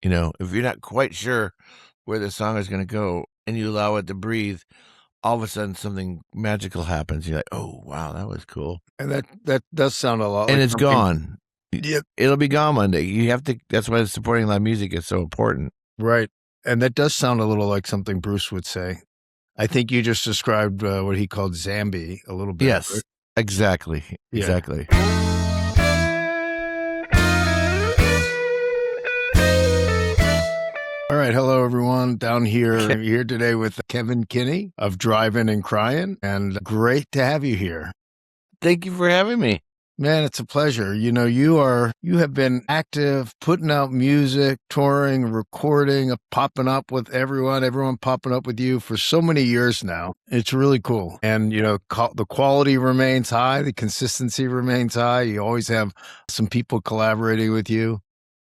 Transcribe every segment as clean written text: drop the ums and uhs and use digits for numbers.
You know, if you're not quite sure where the song is going to go and you allow it to breathe, all of a sudden something magical happens. You're like, oh, wow, that was cool. And that does sound a lot and like it's something. gone. Yeah, It'll be gone Monday. You have to, that's why supporting live music is so important. right. And that does sound a little like something Bruce would say. I think you just described what he called Zambi a little bit. Yes, right? exactly. Yeah. Exactly. All right. Hello, everyone. Down here today with Kevn Kinney of Drivin and Cryin. And great to have you here. Thank you for having me. Man, it's a pleasure. You know, you have been active, putting out music, touring, recording, popping up with everyone popping up with you for so many years now. It's really cool. And, you know, the quality remains high. The consistency remains high. You always have some people collaborating with you.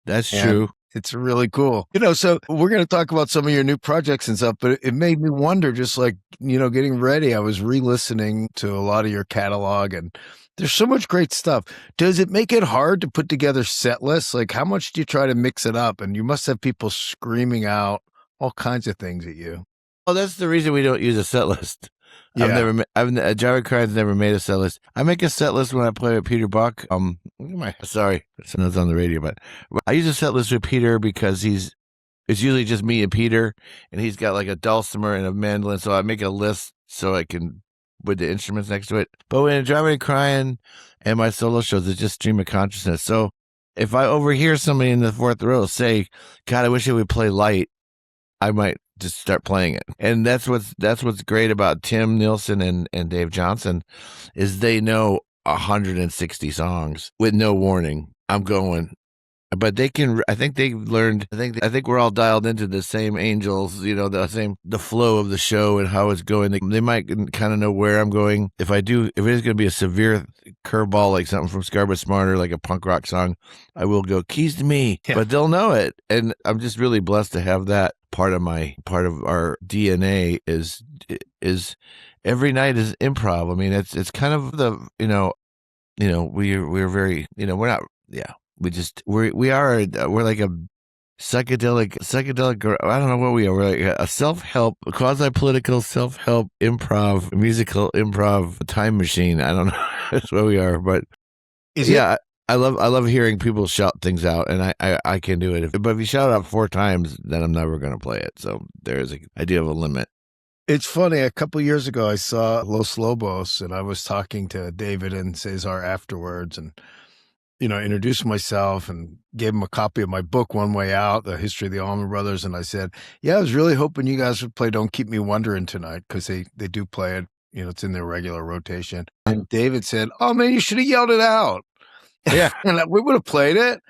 That's true. It's really cool. You know, so we're going to talk about some of your new projects and stuff, but it made me wonder, just like, you know, getting ready, I was re-listening to a lot of your catalog, and there's so much great stuff. Does it make it hard to put together set lists? Like, how much do you try to mix it up? And you must have people screaming out all kinds of things at you. Well, that's the reason we don't use a set list. Yeah. Drivin Cryin's never made a set list. I make a set list when I play with Peter Buck. Sorry, someone's on the radio, but I use a set list with Peter because it's usually just me and Peter, and he's got like a dulcimer and a mandolin, so I make a list so I can with the instruments next to it. But when Drivin Cryin and my solo shows, it's just stream of consciousness. So if I overhear somebody in the fourth row say, "God, I wish I would play light," I might just start playing it. And that's what's great about Tim Nilsson and Dave Johnson is they know 160 songs with no warning. I'm going, but they can. I think they've learned. I think we're all dialed into the same angels. You know, the flow of the show and how it's going. They might kind of know where I'm going. If it is going to be a severe curveball, like something from Scar But Smarter, like a punk rock song, I will go keys to me. Yeah. But they'll know it, and I'm just really blessed to have that. Part of our DNA is every night is improv. I mean, it's kind of the we're very we're not we're like a psychedelic. I don't know what we are. We're like a self-help, quasi-political self-help improv, musical improv time machine. I don't know. That's what we are, but I love hearing people shout things out, and I can do it. But if you shout it out 4 times, then I'm never going to play it. So there is an idea of a limit. It's funny. A couple of years ago, I saw Los Lobos, and I was talking to David and Cesar afterwards, and introduced myself and gave him a copy of my book, One Way Out, The History of the Allman Brothers, and I said, "Yeah, I was really hoping you guys would play Don't Keep Me Wondering tonight because they do play it. It's in their regular rotation." And David said, "Oh man, you should have yelled it out." Yeah, and we would have played it.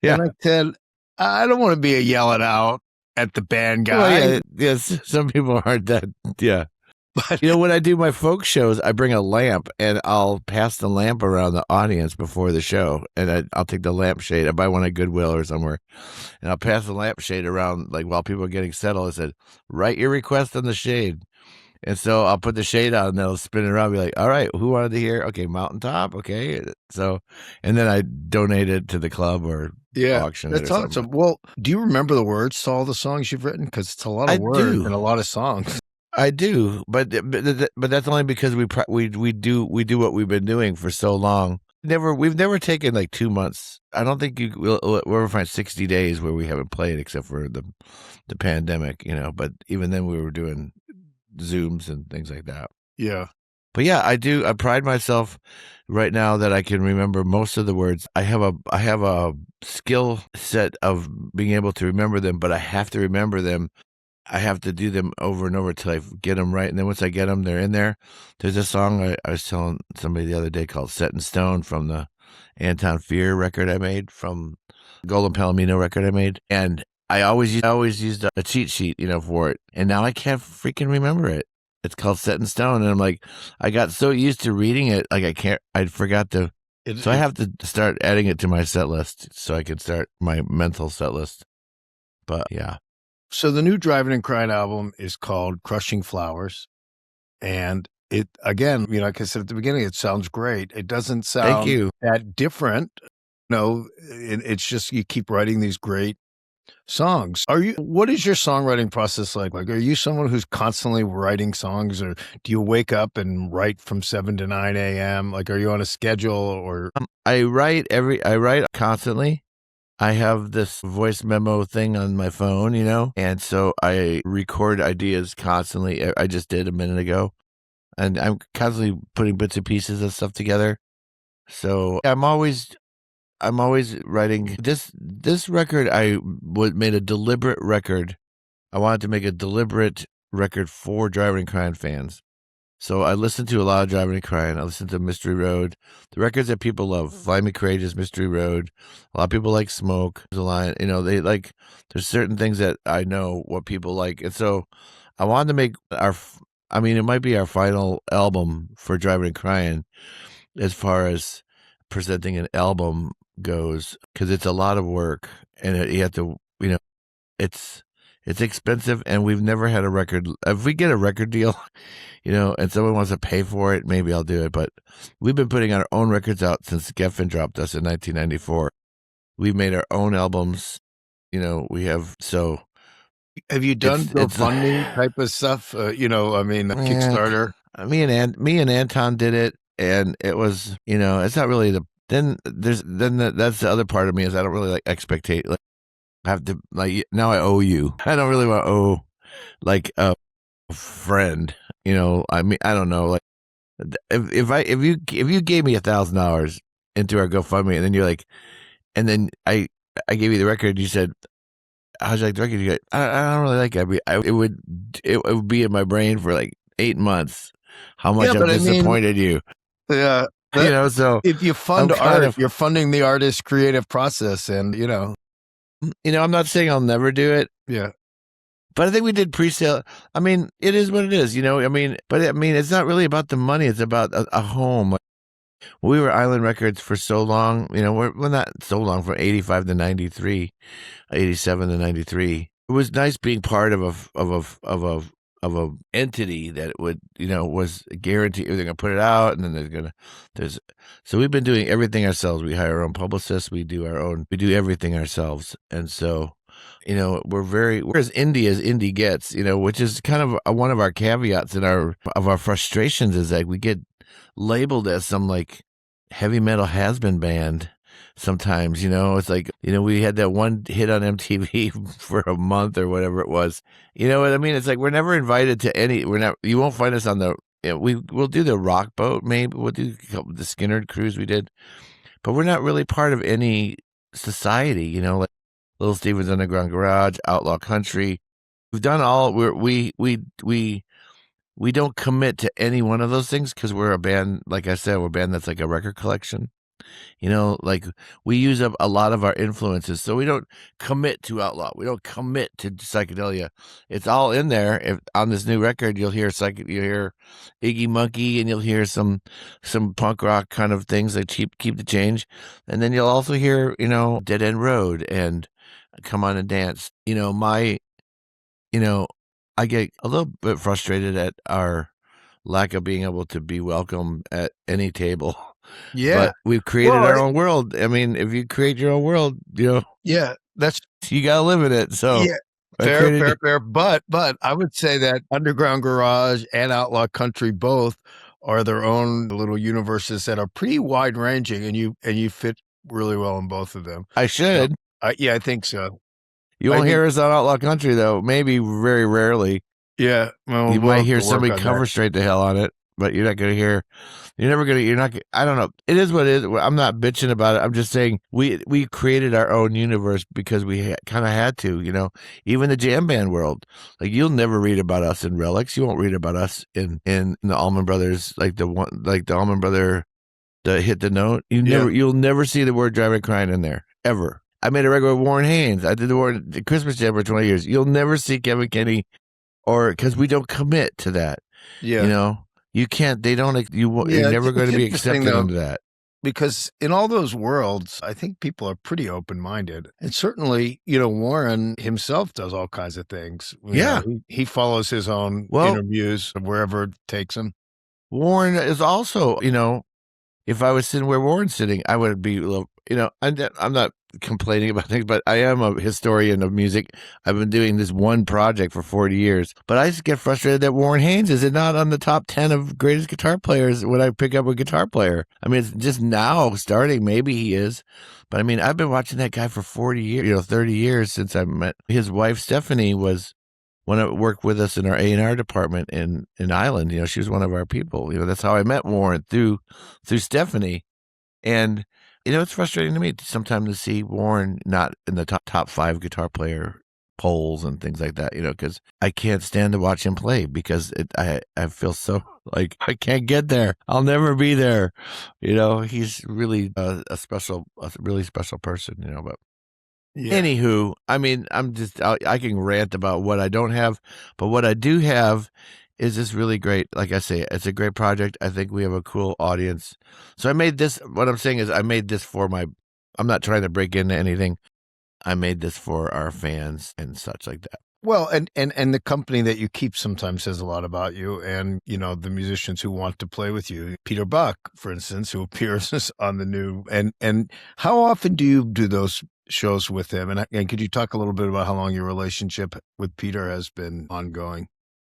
Yeah, and I said, "I don't want to be a yell it out at the band guy." Well, yes, some people aren't that. Yeah, but when I do my folk shows, I bring a lamp and I'll pass the lamp around the audience before the show, and I'll take the lampshade. I buy one at Goodwill or somewhere, and I'll pass the lampshade around like while people are getting settled. I said, "Write your request on the shade." And so I'll put the shade on and they'll spin it around and be like, "All right, who wanted to hear? Okay, Mountaintop. Okay." So, and then I donate it to the club or auction it or something. Awesome. Well, do you remember the words to all the songs you've written? Because it's a lot of words and a lot of songs. I do, but that's only because we do what we've been doing for so long. We've never taken like 2 months. I don't think we'll ever find 60 days where we haven't played except for the pandemic, But even then, we were doing Zooms and things like that. Yeah. But yeah, I pride myself right now that I can remember most of the words. I have a skill set of being able to remember them, but I have to remember them. I have to do them over and over till I get them right. And then once I get them, they're in there. There's a song I was telling somebody the other day called Set in Stone from the Anton Fear record I made, from Golden Palomino record I made. And I always used a cheat sheet, for it. And now I can't freaking remember it. It's called Set in Stone. And I'm like, I got so used to reading it. Like I forgot to. So I have to start adding it to my set list so I can start my mental set list. But yeah. So the new Drivin and Cryin album is called Crushing Flowers. And it, again, like I said at the beginning, it sounds great. It doesn't sound that different. No, it's just you keep writing these great Songs. What is your songwriting process like? Like, are you someone who's constantly writing songs, or do you wake up and write from 7 to 9 a.m.? Like, are you on a schedule or? I write constantly. I have this voice memo thing on my phone, and so I record ideas constantly. I just did a minute ago, and I'm constantly putting bits and pieces of stuff together. So I'm always writing. This record, made a deliberate record. I wanted to make a deliberate record for Drivin and Cryin fans. So I listened to a lot of Drivin and Cryin. I listened to Mystery Road, the records that people love. Fly Me Courageous, Mystery Road. A lot of people like Smoke. There's a line, they like. There's certain things that I know what people like, and so I wanted to make it might be our final album for Drivin and Cryin, as far as presenting an album goes, because it's a lot of work, and you have to, it's expensive, and we've never had a record. If we get a record deal, and someone wants to pay for it, maybe I'll do it. But we've been putting our own records out since Geffen dropped us in 1994. We've made our own albums. We have. So, have you done GoFundMe type of stuff? Kickstarter. Me and Anton did it, and it was, it's not really that's the other part of me, is I don't really like expectate. Like, I have to, now I owe you. I don't really want to owe like a friend. I don't know. Like, if you gave me $1,000 into our GoFundMe, and then you're like, and then I gave you the record, you said, how'd you like the record? You go, I don't really like it. It would be in my brain for like 8 months how much I've disappointed you. Yeah. So if you fund art, you're funding the artist's creative process, and I'm not saying I'll never do it. Yeah. But I think we did pre-sale. It is what it is, but it's not really about the money. It's about a home. We were Island Records for so long, we're not so long, from 85 to 93, 87 to 93. It was nice being part of a entity that would, was guaranteed they're going to put it out, and then so we've been doing everything ourselves. We hire our own publicists. We do everything ourselves. And so, we're as indie gets, which is kind of one of our caveats of our frustrations, is like we get labeled as some like heavy metal has-been band sometimes. It's like, we had that one hit on MTV for a month or whatever it was. You know what I mean? It's like we're never invited to you won't find us on the, we'll do the Rock Boat, maybe we'll do the Skinner cruise we did, but we're not really part of any society, like Little Steven's Underground Garage, Outlaw Country. We've done all. We don't commit to any one of those things, because we're a band, like I said, we're a band that's like a record collection. Like we use up a lot of our influences, so we don't commit to outlaw. We don't commit to psychedelia. It's all in there. On this new record, you'll hear Iggy Monkey, and you'll hear some punk rock kind of things like Keep the Change, and then you'll also hear Dead End Road and Come On and Dance. I get a little bit frustrated at our lack of being able to be welcome at any table. Yeah. But we've created our own world. If you create your own world, yeah, you got to live in it. So yeah, fair. But I would say that Underground Garage and Outlaw Country both are their own little universes that are pretty wide ranging, and you fit really well in both of them. I should. I think so. You won't hear us on Outlaw Country, though. Maybe very rarely. Yeah. Well, you might hear somebody cover straight to hell on it, but you're not going to hear. I don't know. It is what it is. I'm not bitching about it. I'm just saying we created our own universe because we kind of had to, even the jam band world. Like, you'll never read about us in Relics. You won't read about us in the Allman Brothers, like the Allman Brother, the Hit the Note. You'll never see the word Drivin' Cryin in there, ever. I made a record with Warren Haynes. I did the Christmas Jam for 20 years. You'll never see Kevn Kinney, because we don't commit to that. Yeah. You can't, you're never going to be accepted into that. Because in all those worlds, I think people are pretty open-minded. And certainly, Warren himself does all kinds of things. He follows his own interviews wherever it takes him. Warren is also, if I was sitting where Warren's sitting, I would be a little, I'm not complaining about things, but I am a historian of music. I've been doing this one project for 40 years, but I just get frustrated that Warren Haynes is not on the top 10 of greatest guitar players when I pick up a guitar player. I mean, it's just now starting. Maybe he is, but I mean, I've been watching that guy for 40 years, 30 years since I met his wife. Stephanie was one that worked with us in our A&R department in Ireland. She was one of our people. That's how I met Warren, through Stephanie. And it's frustrating to me sometimes to see Warren not in the top 5 guitar player polls and things like that, because I can't stand to watch him play, because I feel so like I can't get there. I'll never be there. He's really a really special person, but Yeah. anywho, I mean, I can rant about what I don't have, but what I do have is this really great. Like I say, it's a great project. I think we have a cool audience. So I made this. What I'm saying is, I made this for I'm not trying to break into anything. I made this for our fans and such like that. Well, and the company that you keep sometimes says a lot about you, and the musicians who want to play with you. Peter Buck, for instance, who appears on the new. And how often do you do those shows with him? And could you talk a little bit about how long your relationship with Peter has been ongoing?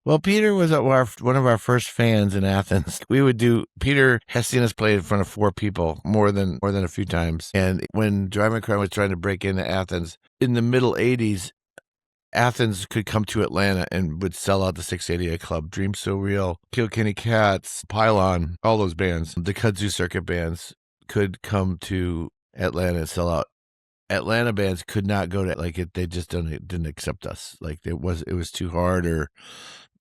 Well, Peter was one of our first fans in Athens. Peter has seen us play in front of 4 people more than a few times. And when Drivin was trying to break into Athens in the middle 80s, Athens could come to Atlanta and would sell out the 688 Club, Dream So Real, Kilkenny Cats, Pylon, all those bands. The kudzu circuit bands could come to Atlanta and sell out. Atlanta bands could not go to they just didn't accept us. Like it was too hard, or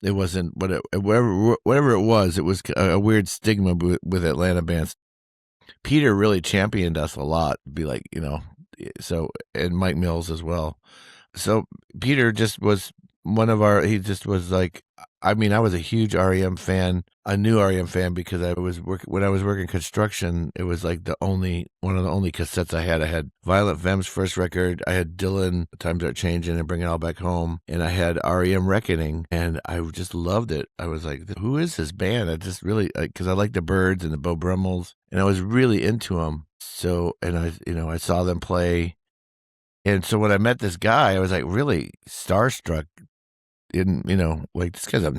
it wasn't whatever it was. It was a weird stigma with Atlanta bands. Peter really championed us a lot. Be like, so, and Mike Mills as well. So Peter just was he just was like, I mean, I was a huge R.E.M. fan, a new R.E.M. fan, because when I was working construction, it was like one of the only cassettes I had. I had Violent Femme's first record. I had Dylan, Times Are Changing and Bring It All Back Home. And I had R.E.M. Reckoning, and I just loved it. I was like, who is this band? I just really, because I like the Byrds and the Bo Brummels, and I was really into them. So, and I saw them play. And so when I met this guy, I was like really starstruck. This guy's a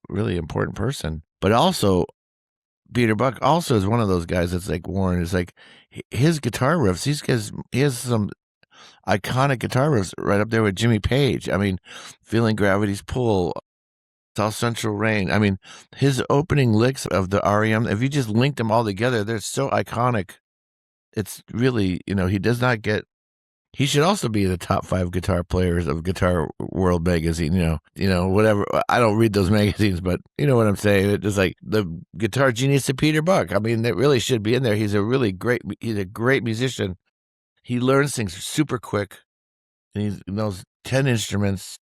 really important person. But also, Peter Buck also is one of those guys that's like Warren is like, his guitar riffs. He has some iconic guitar riffs right up there with Jimmy Page. I mean, Feeling Gravity's Pull, South Central Rain. I mean, his opening licks of the R.E.M., if you just link them all together, they're so iconic. It's really, he does not get. He should also be the top 5 guitar players of Guitar World magazine, whatever. I don't read those magazines, but you know what I'm saying? It's just like the guitar genius of Peter Buck. I mean, that really should be in there. He's a great musician. He learns things super quick, and he knows 10 instruments,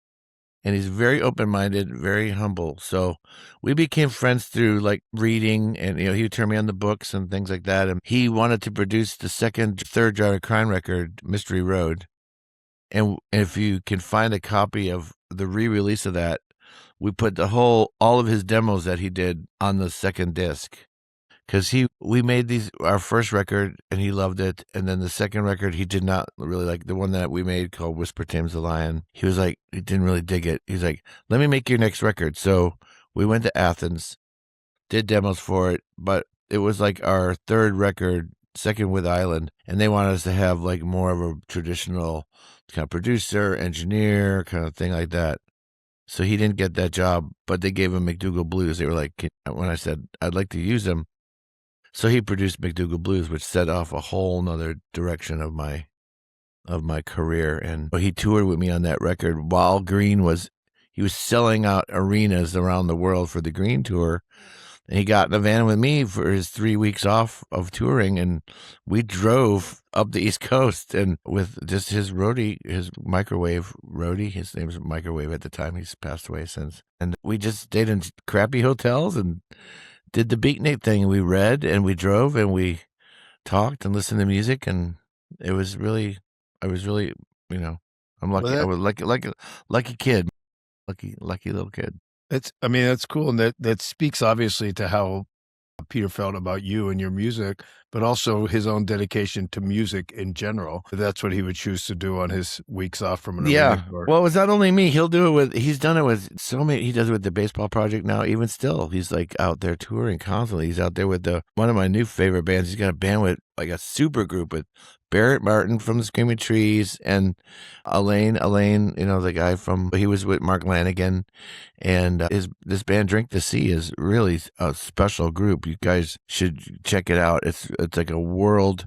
and he's very open-minded, very humble. So we became friends through reading, and he would turn me on the books and things like that. And he wanted to produce the third Cryin record, Mystery Road. And if you can find a copy of the re-release of that, we put all of his demos that he did on the second disc. Because we made our first record and he loved it, and then the second record he did not really like. The one that we made called Whisper Tames the Lion, he was like, he didn't really dig it. He's like, let me make your next record. So we went to Athens, did demos for it, but it was like our third record, second with Island, and they wanted us to have more of a traditional kind of producer, engineer kind of thing like that. So he didn't get that job, but they gave him McDougal Blues. They were like, when I said I'd like to use him. So he produced McDougal Blues, which set off a whole nother direction of my career. And he toured with me on that record while he was selling out arenas around the world for the Green tour. And he got in a van with me for his 3 weeks off of touring, and we drove up the East Coast, and with just his roadie, his microwave roadie. His name was Microwave at the time. He's passed away since. And we just stayed in crappy hotels and did the beatnik thing. We read and we drove and we talked and listened to music, and I was really, I'm lucky. Well, I was lucky kid, lucky little kid. That's cool. And that speaks obviously to how Peter felt about you and your music, but also his own dedication to music in general. That's what he would choose to do on his weeks off from an arena tour. Well, it's not only me. He'll do it with, he's done it with so many, he does it with the baseball project now, even still. He's like out there touring constantly. He's out there with one of my new favorite bands. He's got a band with like a super group with Barrett Martin from the Screaming Trees and Elaine, the guy he was with Mark Lanigan. And this band Drink the Sea is really a special group. You guys should check it out. It's like a world.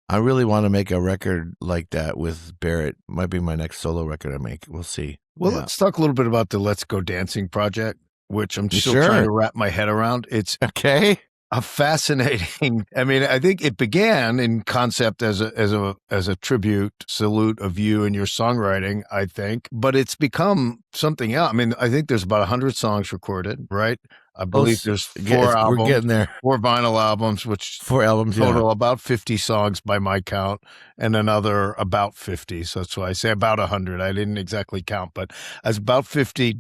I really want to make a record like that with Barrett. Might be my next solo record I make. We'll see. Well, let's talk a little bit about the Let's Go Dancing project, which I'm still Sure. trying to wrap my head around. It's okay. A fascinating. I mean, I think it began in concept as a tribute, salute of you and your songwriting, I think, but it's become something else. I mean, I think there's about 100 songs recorded, right? I believe there's 4 albums. We're getting there. 4 vinyl albums, which 4 albums, total about 50 songs by my count, and another about 50. So that's why I say about 100. I didn't exactly count, but it's about 50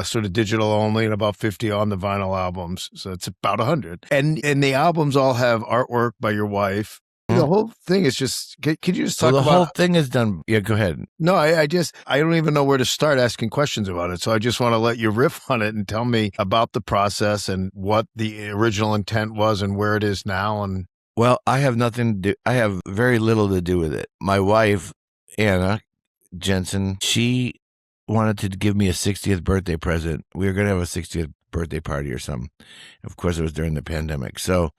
sort of digital only, and about 50 on the vinyl albums. So it's about 100. And the albums all have artwork by your wife. The whole thing is just, could you just talk about... The whole thing is done. Yeah, go ahead. No, I don't even know where to start asking questions about it. So I just want to let you riff on it and tell me about the process and what the original intent was and where it is now. And well, I have very little to do with it. My wife, Anna Jensen, she wanted to give me a 60th birthday present. We were going to have a 60th birthday party or something. Of course, it was during the pandemic. So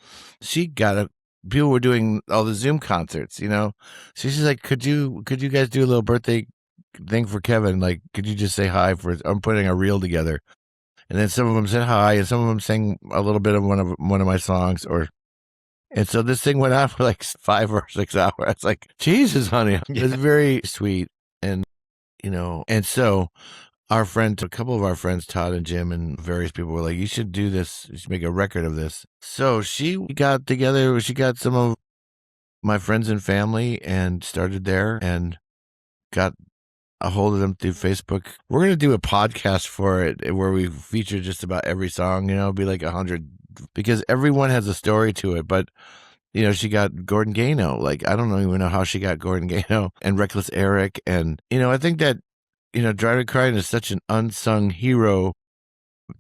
she got people were doing all the Zoom concerts, So she's like, could you guys do a little birthday thing for Kevin? Like, could you just say hi I'm putting a reel together. And then some of them said hi and some of them sang a little bit of one of my songs and so this thing went on for like 5 or 6 hours. It's like, Jesus, honey. Yeah. It was very sweet. And, and so a couple of our friends, Todd and Jim and various people were like, you should do this. You should make a record of this. So she got some of my friends and family and started there and got a hold of them through Facebook. We're going to do a podcast for it where we feature just about every song, it'll be like 100 because everyone has a story to it. But, she got Gordon Gano. Like, I don't even know how she got Gordon Gano and Reckless Eric. And, I think that, Drivin Cryin is such an unsung hero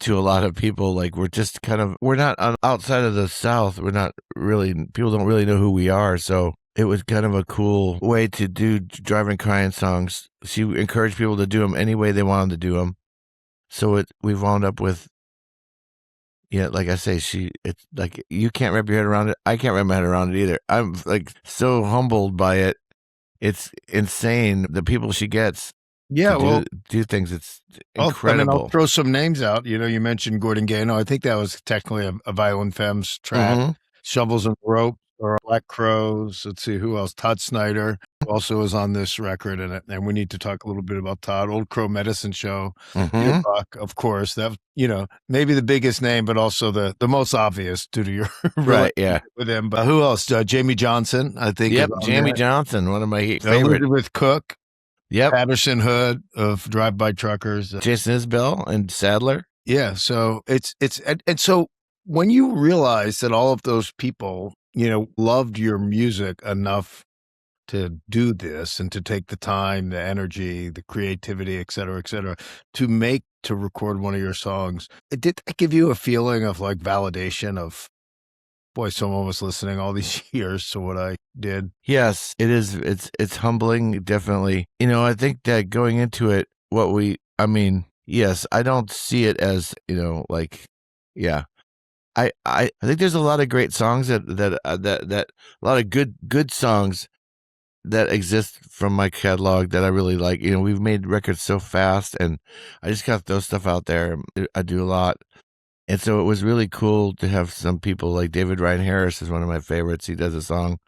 to a lot of people. Like, we're not outside of the South. People don't really know who we are. So it was kind of a cool way to do Drivin Cryin songs. She encouraged people to do them any way they wanted to do them. So we've wound up with, like I say, it's like, you can't wrap your head around it. I can't wrap my head around it either. I'm like so humbled by it. It's insane. The people she gets. Yeah, do things. It's incredible. I'll throw some names out. You mentioned Gordon Gano. I think that was technically a Violent Femmes track. Mm-hmm. Shovels and Rope or Black Crows. Let's see who else. Todd Snider also is on this record, and we need to talk a little bit about Todd. Old Crow Medicine Show. Mm-hmm. Peter Buck, of course. That maybe the biggest name, but also the most obvious due to your right. Yeah, with him. But who else? Jamie Johnson. I think. Yep, Jamie Johnson, one of my favorites. Elizabeth Cook. Yep. Patterson Hood of Drive-By Truckers. Jason Isbell and Sadler. Yeah. So and so when you realize that all of those people, loved your music enough to do this and to take the time, the energy, the creativity, et cetera, to record one of your songs, did that give you a feeling of like validation of, boy, someone was listening all these years to what I did? Yes, it is. It's humbling, definitely. I think that going into it, yes, I don't see it as, yeah. I think there's a lot of great songs that a lot of good songs that exist from my catalog that I really like. We've made records so fast, and I just got to throw stuff out there. I do a lot. And so it was really cool to have some people like David Ryan Harris is one of my favorites. He does a song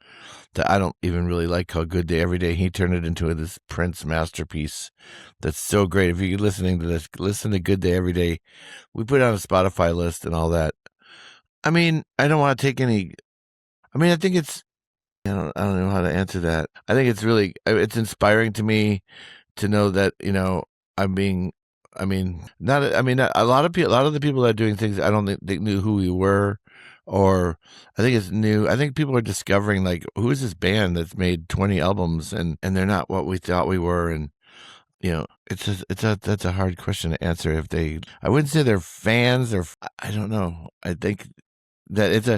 that I don't even really like called Good Day Every Day. He turned it into this Prince masterpiece that's so great. If you're listening to this, listen to Good Day Every Day. We put it on a Spotify list and all that. I don't want to take any... I think it's... I don't know how to answer that. I think it's inspiring to me to know that, I'm being... not a lot of the people that are doing things, I don't think they knew who we were or I think it's new. I think people are discovering like, who is this band that's made 20 albums and they're not what we thought we were. And that's a hard question to answer. I wouldn't say they're fans, or I don't know. I think that it's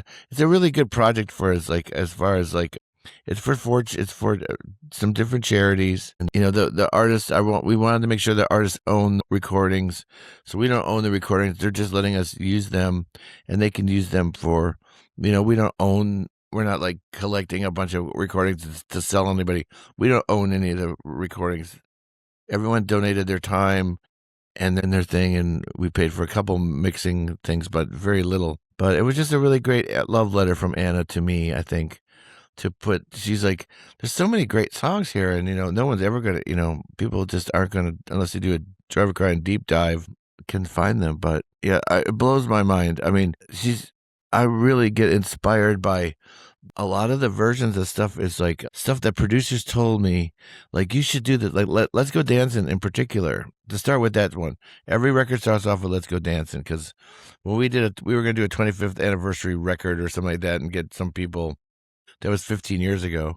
a really good project for us. Like, as far as like, it's for some different charities, and the artists. We wanted to make sure the artists own recordings, so we don't own the recordings. They're just letting us use them, and they can use them for, we don't own. We're not like collecting a bunch of recordings to sell anybody. We don't own any of the recordings. Everyone donated their time and then their thing, and we paid for a couple mixing things, but very little. But it was just a really great love letter from Anna to me, I think, she's like, there's so many great songs here, and no one's ever gonna, people just aren't gonna, unless they do a Drivin Cryin deep dive, can find them. But yeah, it blows my mind. I mean, I really get inspired by a lot of the versions of stuff. Is like stuff that producers told me, like, you should do that. Like, Let's Go Dancing in particular, to start with that one. Every record starts off with Let's Go Dancing, because when we did it, we were going to do a 25th anniversary record or something like that and get some people. That was 15 years ago.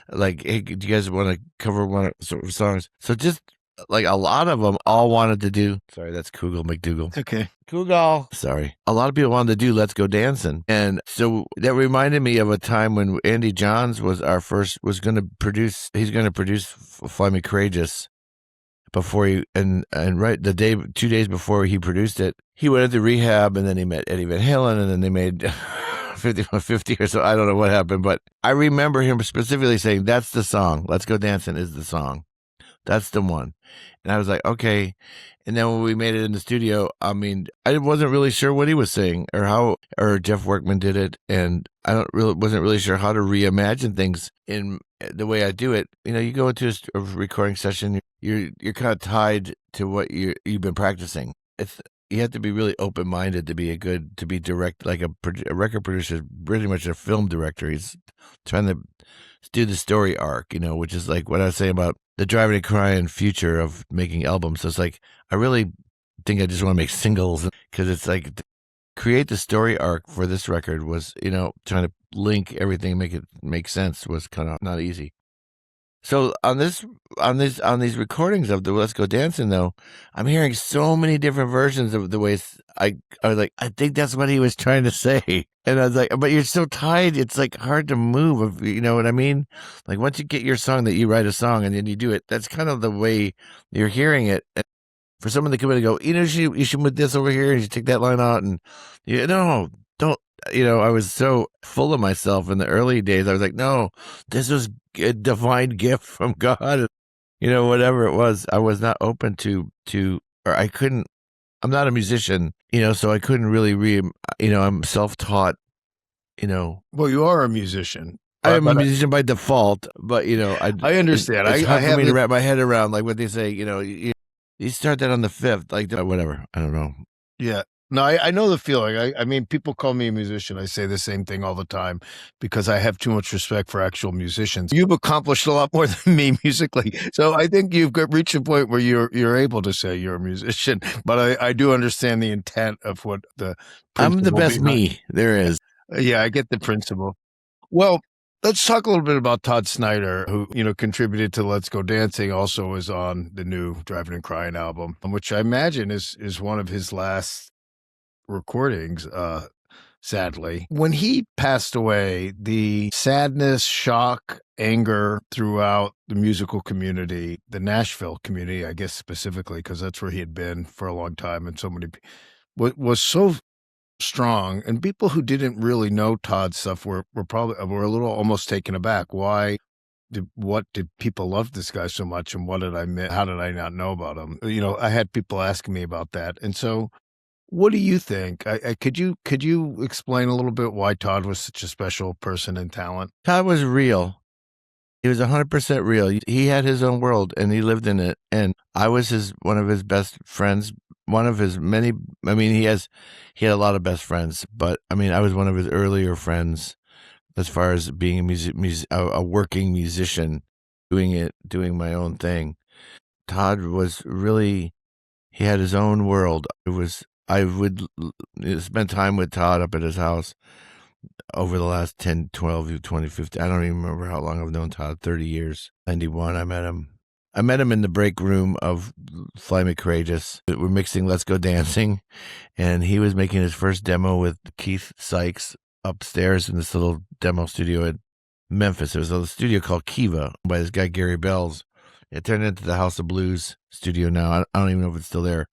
Like, hey, do you guys want to cover one of songs? So just like a lot of them all wanted to do. Sorry, that's Kugel McDougal. Okay. Kugel. Sorry. A lot of people wanted to do Let's Go Dancing. And so that reminded me of a time when Andy Johns was going to produce, he's going to produce Fly Me Courageous before and right 2 days before he produced it, he went into rehab, and then he met Eddie Van Halen, and then they made 50 or so. I don't know what happened, but I remember him specifically saying, that's the song. Let's Go Dancing is the song. That's the one. And I was like, okay. And then when we made it in the studio, I mean, I wasn't really sure what he was saying or Jeff Workman did it. And wasn't really sure how to reimagine things in the way I do it. You go into a recording session, you're kind of tied to what you've been practicing. You have to be really open-minded to be direct, like a record producer is pretty much a film director. He's trying to do the story arc, which is like what I was saying about the Drivin Cryin future of making albums. So it's like, I really think I just want to make singles, because it's like, create the story arc for this record was, trying to link everything, make it make sense, was kind of not easy. So on these recordings of the Let's Go Dancing, though, I'm hearing so many different versions of the ways I was like, I think that's what he was trying to say. And I was like, but you're so tied, it's like hard to move. You know what I mean? Like, once you get your song, that you write a song and then you do it, that's kind of the way you're hearing it. And for someone to come in and go, you should move this over here, and you take that line out, and don't. I was so full of myself in the early days. I was like, no, this was a divine gift from God. Whatever it was, I was not open to, or I couldn't. I'm not a musician, so I couldn't really I'm self-taught, Well, you are a musician. I am a musician by default, but I understand. It's hard for me to wrap my head around, like, what they say. You start that on the 5th, like, whatever. I don't know. Yeah. No, I know the feeling. I mean, people call me a musician. I say the same thing all the time because I have too much respect for actual musicians. You've accomplished a lot more than me musically. So I think you've reached a point where you're able to say you're a musician. But I do understand the intent of what I'm the best me there is. Yeah, I get the principle. Well, let's talk a little bit about Todd Snider, who, contributed to Let's Go Dancing, also was on the new Drivin Cryin album, which I imagine is one of his last recordings, sadly. When he passed away, the sadness, shock, anger throughout the musical community, the Nashville community, I guess specifically, because that's where he had been for a long time, and so many was so strong. And people who didn't really know Todd's stuff were a little almost taken aback. What did people love this guy so much, and what did I miss? How did I not know about him? I had people asking me about that, and so. What do you think? Could you explain a little bit why Todd was such a special person and talent? Todd was real. He was 100% real. He had his own world, and he lived in it. And I was one of his best friends. One of his many. I mean, he had a lot of best friends, but I mean, I was one of his earlier friends, as far as being a working musician, doing my own thing. Todd was really. He had his own world. I would spend time with Todd up at his house, over the last 10, 12, 20, 50. I don't even remember how long I've known Todd, 30 years. 91, I met him. I met him in the break room of Fly Me Courageous. We're mixing Let's Go Dancing, and he was making his first demo with Keith Sykes upstairs in this little demo studio in Memphis. There was a studio called Kiva by this guy, Gary Bells. It turned into the House of Blues studio now. I don't even know if it's still there.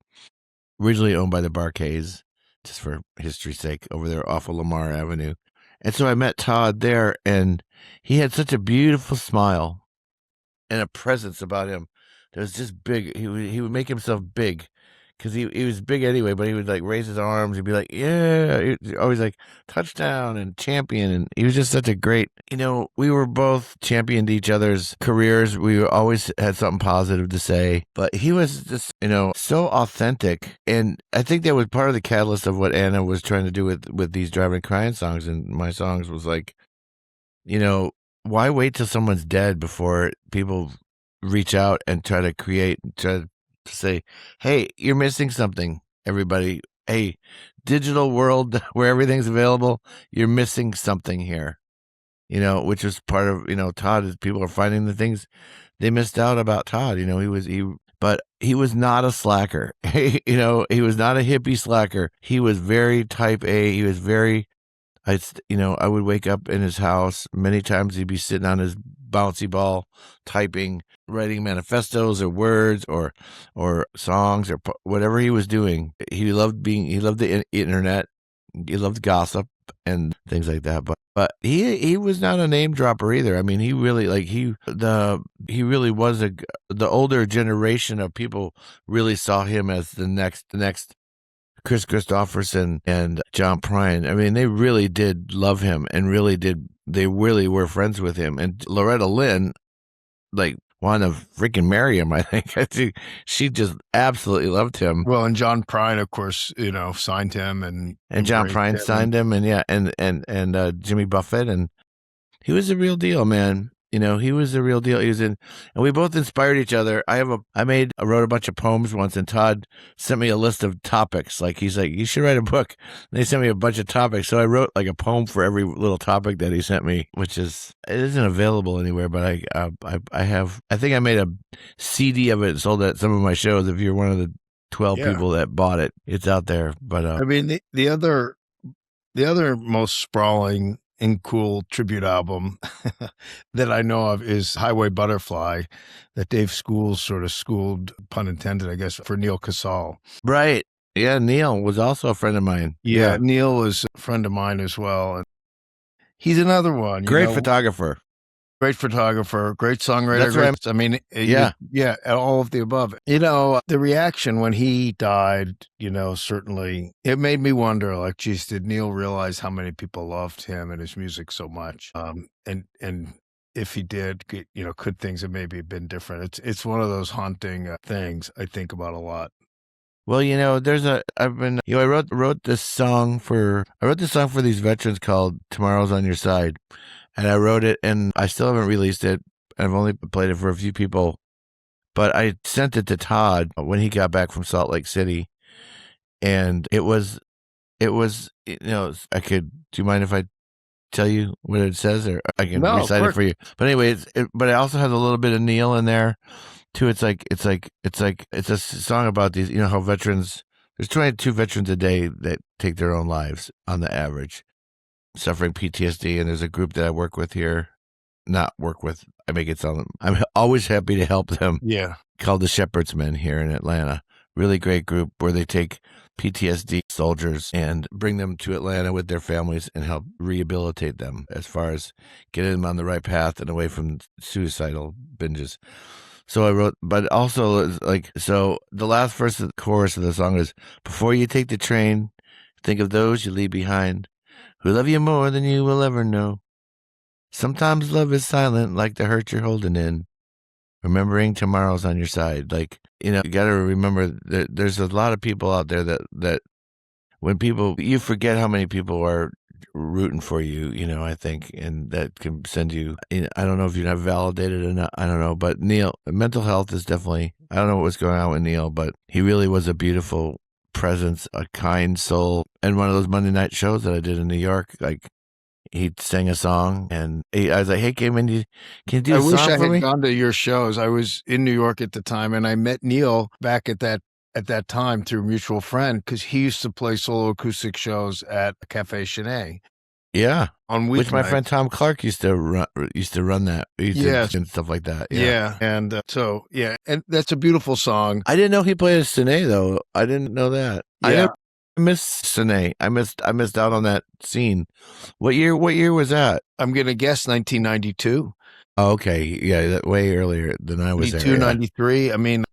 Originally owned by the Barkays, just for history's sake, over there off of Lamar Avenue. And so I met Todd there, and he had such a beautiful smile and a presence about him that was just big. He would make himself big because he was big anyway, but he would like raise his arms. He'd be like, yeah, always like touchdown and champion. And he was just such a great, we were both championed each other's careers. We always had something positive to say, but he was just, so authentic. And I think that was part of the catalyst of what Anna was trying to do with these Drivin' Cryin songs. And my songs was like, why wait till someone's dead before people reach out and try to say, hey, you're missing something, everybody. Hey, digital world where everything's available, you're missing something here. Which was part of, Todd, is people are finding the things they missed out about Todd. But he was not a slacker. He was not a hippie slacker. He was very type A. He was very, I would wake up in his house. Many times he'd be sitting on his bouncy ball, typing, writing manifestos or words or songs or whatever he was doing. He loved the internet. He loved gossip and things like that. But he was not a name dropper either. I mean, he really really was the older generation of people really saw him as the next Chris Christopherson and John Prine. I mean, they really did love him and they really were friends with him. And Loretta Lynn, like, wanted to freaking marry him, I think. She just absolutely loved him. Well, and John Prine, of course, signed him. And John Prine signed him, and yeah, and Jimmy Buffett, and he was the real deal, man. He was the real deal. And we both inspired each other. I wrote a bunch of poems once, and Todd sent me a list of topics. Like, he's like, you should write a book. And they sent me a bunch of topics. So I wrote like a poem for every little topic that he sent me, it isn't available anywhere, but I think I made a CD of it and sold it at some of my shows. If you're one of the 12 people that bought it, it's out there. But I mean, the other most sprawling and cool tribute album that I know of is Highway Butterfly, that Dave Schools sort of schooled, pun intended, I guess, for Neil Casal. Right. Yeah, Neil was also a friend of mine. Yeah, Neil is a friend of mine as well. And he's another one. Great photographer. Great photographer, great songwriter. All of the above. The reaction when he died, certainly it made me wonder, like, geez, did Neil realize how many people loved him and his music so much? And if he did, could things have maybe been different? It's one of those haunting things I think about a lot. Well, I wrote this song for these veterans called Tomorrow's on Your Side. And I wrote it, and I still haven't released it. I've only played it for a few people. But I sent it to Todd when he got back from Salt Lake City. And it was, do you mind if I tell you what it says? Or I can recite it for you. But anyway, but it also has a little bit of Neil in there, too. It's a song about these, how veterans, there's 22 veterans a day that take their own lives on the average, suffering PTSD, and there's a group that I work with here. I make it sound, I'm always happy to help them. Yeah. Called the Shepherd's Men here in Atlanta. Really great group where they take PTSD soldiers and bring them to Atlanta with their families and help rehabilitate them as far as getting them on the right path and away from suicidal binges. So I wrote, but also so the last verse of the chorus of the song is, before you take the train, think of those you leave behind, who love you more than you will ever know. Sometimes love is silent, like the hurt you're holding in. Remembering tomorrow's on your side. You got to remember that there's a lot of people out there that when you forget how many people are rooting for you, I think, and that can send you, I don't know if you're not validated or not, I don't know, but Neil, mental health is definitely, I don't know what was going on with Neil, but he really was a beautiful presence, a kind soul. And one of those Monday night shows that I did in New York, he sang a song, and I was like, "Hey, Kevin, can you do I a wish song I for had me?" gone to your shows. I was in New York at the time, and I met Neil back at that time through a mutual friend because he used to play solo acoustic shows at Cafe Chenet Yeah, on which my weeknights. friend Tom Clark used to run that. He used Yes. to and stuff like that. Yeah. And so and that's a beautiful song. I didn't know he played a Sine though. I didn't know that. I Yeah. never missed Sine. I missed out on that scene. What year was that? I'm gonna guess 1992. Oh, okay. Yeah, that way earlier than I was 92, there. Yeah. 93. I mean,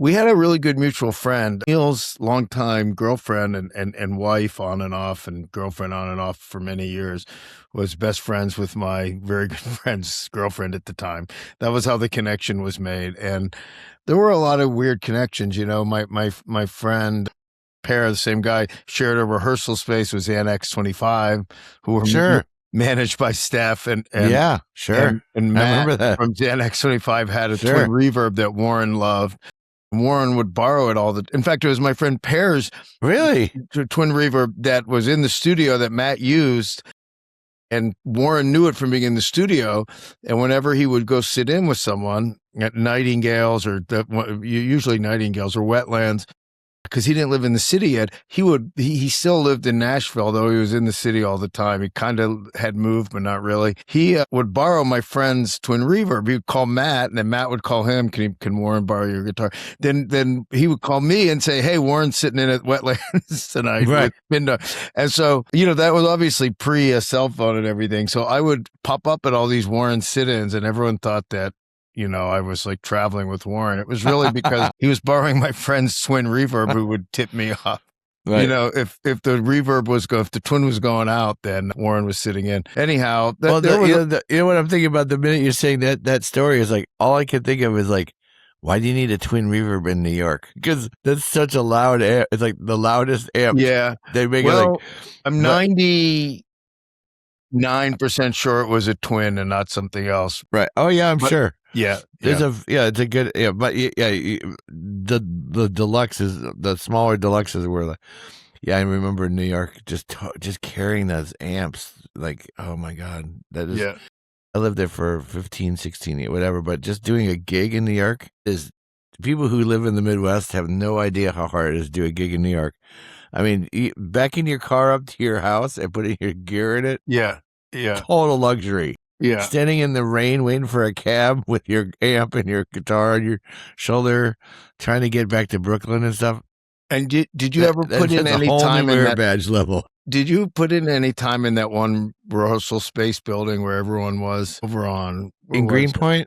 we had a really good mutual friend. Neil's longtime girlfriend and wife on and off, and girlfriend on and off for many years, was best friends with my very good friend's girlfriend at the time. That was how the connection was made. And there were a lot of weird connections. You know, my friend, pair, the same guy, shared a rehearsal space with Xanax 25, who were Sure. managed by Steph and Yeah, sure. and Matt I remember that. from Xanax 25 had a Sure. twin reverb that Warren loved. Warren would borrow it all in fact, it was my friend Pear's Really? twin reverb that was in the studio that Matt used, and Warren knew it from being in the studio. And whenever he would go sit in with someone at Nightingales or usually Nightingales or Wetlands, because he didn't live in the city yet, he still lived in Nashville, though he was in the city all the time. He kind of had moved, but not really. He would borrow my friend's twin reverb. He would call Matt, and then Matt would call him, can Warren borrow your guitar? Then he would call me and say, hey, Warren's sitting in at Wetlands tonight. Right. And so, that was obviously pre a cell phone and everything. So I would pop up at all these Warren sit-ins, and everyone thought that I was like traveling with Warren. It was really because he was borrowing my friend's twin reverb who would tip me off. Right. If the reverb if the twin was going out, then Warren was sitting in. Anyhow, you know what I'm thinking about the minute you're saying that story is like, all I can think of is like, why do you need a twin reverb in New York? Because that's such a loud amp. It's like the loudest amp. Yeah. They make it like. I'm 99% sure it was a twin and not something else. Right. Oh yeah, I'm sure. Yeah, it's a good, but the deluxes, the smaller deluxes were like, I remember in New York just carrying those amps, like, oh my God, that is, I lived there for 15, 16, whatever, but just doing a gig in New York is, people who live in the Midwest have no idea how hard it is to do a gig in New York. I mean, backing your car up to your house and putting your gear in it. Yeah. Total luxury. Yeah. Standing in the rain, waiting for a cab with your amp and your guitar on your shoulder, trying to get back to Brooklyn and stuff. And did you ever put in any time in that badge level? Did you put in any time in that one rehearsal space building where everyone was over on in Greenpoint?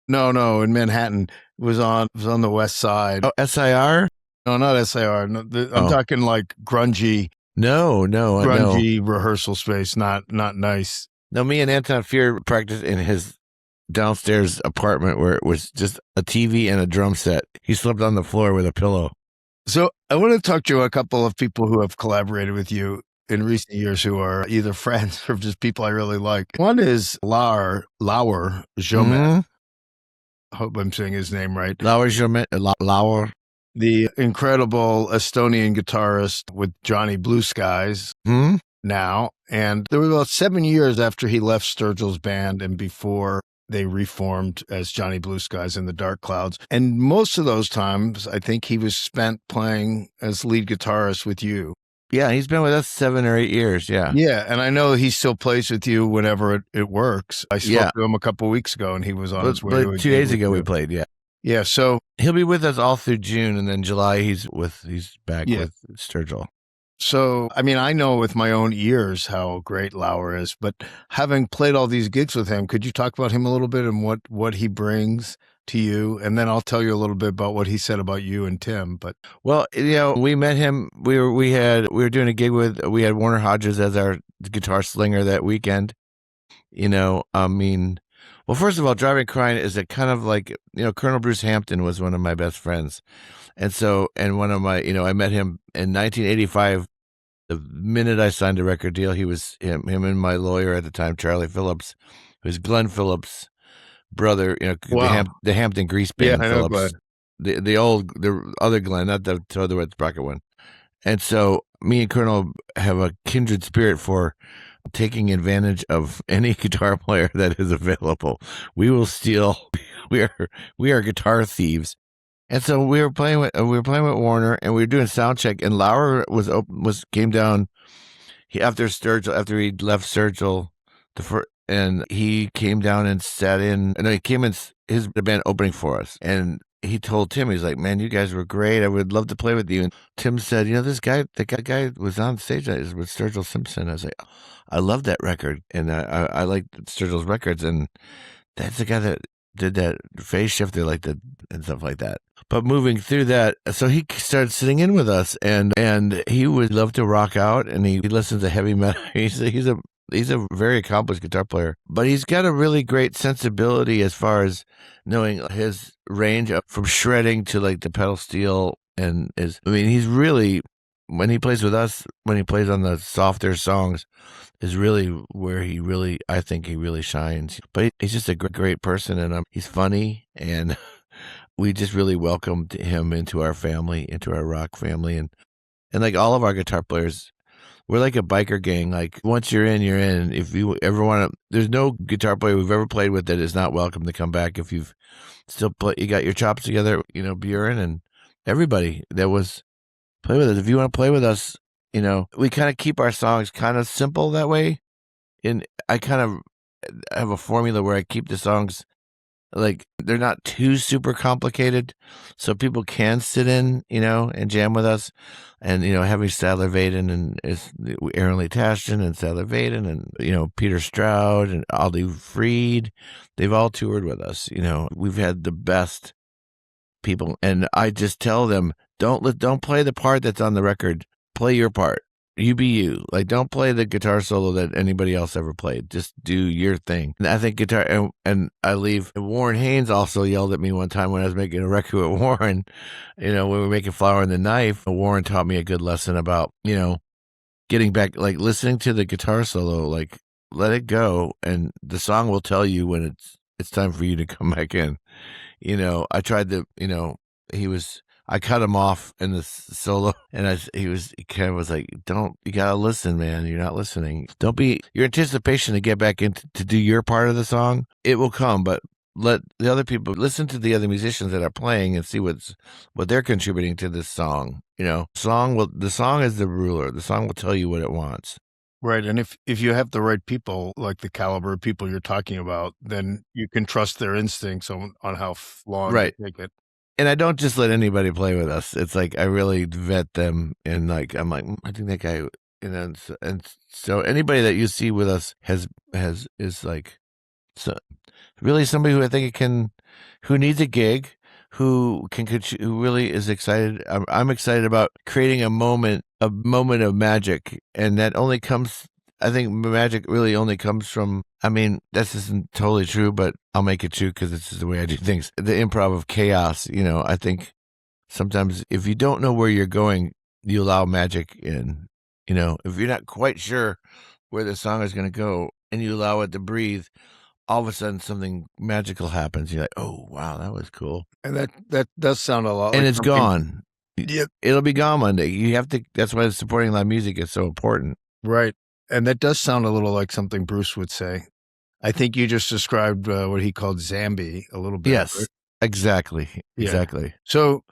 No, in Manhattan. It was on the west side. Oh, SIR? No, not SIR. No, I'm talking like grungy. No, grungy rehearsal space. Not nice. No, me and Anton Fear practiced in his downstairs apartment where it was just a TV and a drum set. He slept on the floor with a pillow. So I want to talk to you a couple of people who have collaborated with you in recent years who are either friends or just people I really like. One is Lauer Jomet. Mm-hmm. I hope I'm saying his name right. Lauer Jomet. Lauer. The incredible Estonian guitarist with Johnny Blue Skies. Mm-hmm. Now, and there were about 7 years after he left Sturgill's band and before they reformed as Johnny Blue Skies and the Dark Clouds. And most of those times, I think he was spent playing as lead guitarist with you. Yeah, he's been with us 7 or 8 years. Yeah. Yeah, and I know he still plays with you whenever it works. I spoke to him a couple of weeks ago, and he was on his way to a 2 days ago we played, yeah. Yeah, so he'll be with us all through June, and then July he's back with Sturgill. So, I mean, I know with my own ears how great Lauer is, but having played all these gigs with him, could you talk about him a little bit and what he brings to you? And then I'll tell you a little bit about what he said about you and Tim. But well, we met him. We were doing a gig we had Warner Hodges as our guitar slinger that weekend. I mean, well, first of all, Drivin Cryin is a kind of like, Colonel Bruce Hampton was one of my best friends. And one of my, I met him in 1985. The minute I signed a record deal, he was him and my lawyer at the time, Charlie Phillips, who was Glenn Phillips' brother, Wow. the Hampton Grease Band Phillips. The other Glenn, not the other Sprocket one. And so me and Colonel have a kindred spirit for taking advantage of any guitar player that is available. We will steal. We are guitar thieves. And so we were playing with Warner, and we were doing sound check, and Lauer came down after he left Sturgill, and he came down and sat in, and he came in the band opening for us, and he told Tim, he's like, "Man, you guys were great. I would love to play with you." And Tim said, the guy was on stage with Sturgill Simpson. I was like, I love that record, and I like Sturgill's records, and that's the guy that did that phase shifter and stuff like that. But moving through that, so he started sitting in with us, and he would love to rock out, and he listens to heavy metal. He's a very accomplished guitar player, but he's got a really great sensibility as far as knowing his range from shredding to like the pedal steel, he's really, when he plays with us, when he plays on the softer songs, is really where I think he really shines. But he's just a great person, and he's funny, and we just really welcomed him into our family, into our rock family, and like all of our guitar players, we're like a biker gang. Like once you're in, you're in. If you ever want to, there's no guitar player we've ever played with that is not welcome to come back. If you've still you got your chops together, Buren and everybody that was play with us. If you want to play with us, we kind of keep our songs kind of simple that way. And I kind of have a formula where I keep the songs like they're not too super complicated, so people can sit in, and jam with us. And having Sadler Vaden and Aaron Lee Tashin and Sadler Vaden and Peter Stroud and Aldi Freed, they've all toured with us. We've had the best people, and I just tell them, don't play the part that's on the record. Play your part. You be you. Like, don't play the guitar solo that anybody else ever played. Just do your thing. And I think guitar, and I leave. Warren Haynes also yelled at me one time when I was making a record with Warren. When we were making Flower and the Knife, Warren taught me a good lesson about, getting back, like listening to the guitar solo, like let it go, and the song will tell you when it's time for you to come back in. I tried to, I cut him off in the solo, and he kind of was like, you gotta listen, man. You're not listening. Your anticipation to get back in to do your part of the song, it will come, but let the other people listen to the other musicians that are playing and see what they're contributing to this song. The song is the ruler. The song will tell you what it wants. Right. And if you have the right people, like the caliber of people you're talking about, then you can trust their instincts on how long right. to take it. And I don't just let anybody play with us. It's like I really vet them, and like I'm like, I think that guy, and so anybody that you see with us is like, so really somebody who I think who needs a gig, who really is excited. I'm excited about creating a moment of magic, and that only comes. I think magic really only comes from, this isn't totally true, but I'll make it true because this is the way I do things. The improv of chaos, I think sometimes if you don't know where you're going, you allow magic in. If you're not quite sure where the song is going to go and you allow it to breathe, all of a sudden something magical happens. You're like, oh, wow, that was cool. And that does sound a lot and like it's something... gone. Yep. It'll be gone Monday. You have to, that's why supporting live music is so important. Right. And that does sound a little like something Bruce would say. I think you just described what he called Zambi a little bit. Yes, right? Exactly. Yeah. Exactly. So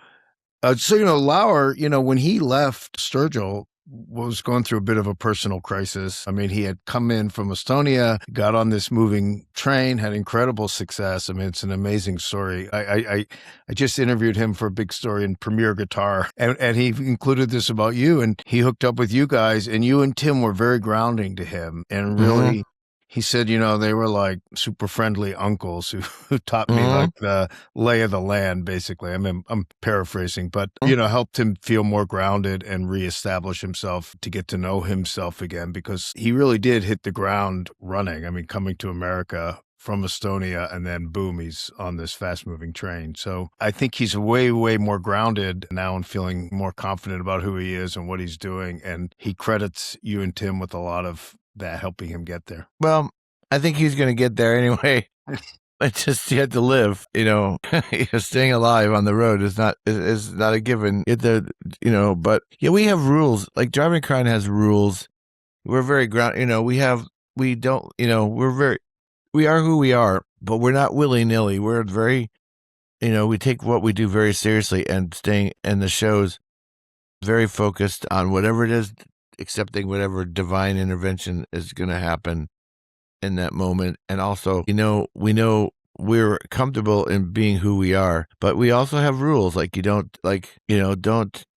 Lauer, when he left Sturgill, was going through a bit of a personal crisis. He had come in from Estonia, got on this moving train, had incredible success. It's an amazing story. I just interviewed him for a big story in Premier Guitar, and he included this about you, and he hooked up with you guys, and you and Tim were very grounding to him, and really... He said, they were like super friendly uncles who taught me like the lay of the land, basically. I'm paraphrasing, but, helped him feel more grounded and reestablish himself, to get to know himself again, because he really did hit the ground running. Coming to America from Estonia, and then boom, he's on this fast moving train. So I think he's way, way more grounded now and feeling more confident about who he is and what he's doing. And he credits you and Tim with a lot of that helping him get there. Well, I think he's going to get there anyway. It's just you have to live, staying alive on the road is not a given. But yeah, we have rules. Like Drivin Cryin has rules. we're very ground. We are who we are, but we're not willy nilly. We're very, we take what we do very seriously, and staying in the shows very focused on whatever it is, accepting whatever divine intervention is going to happen in that moment. And also, we know we're comfortable in being who we are, but we also have rules. Like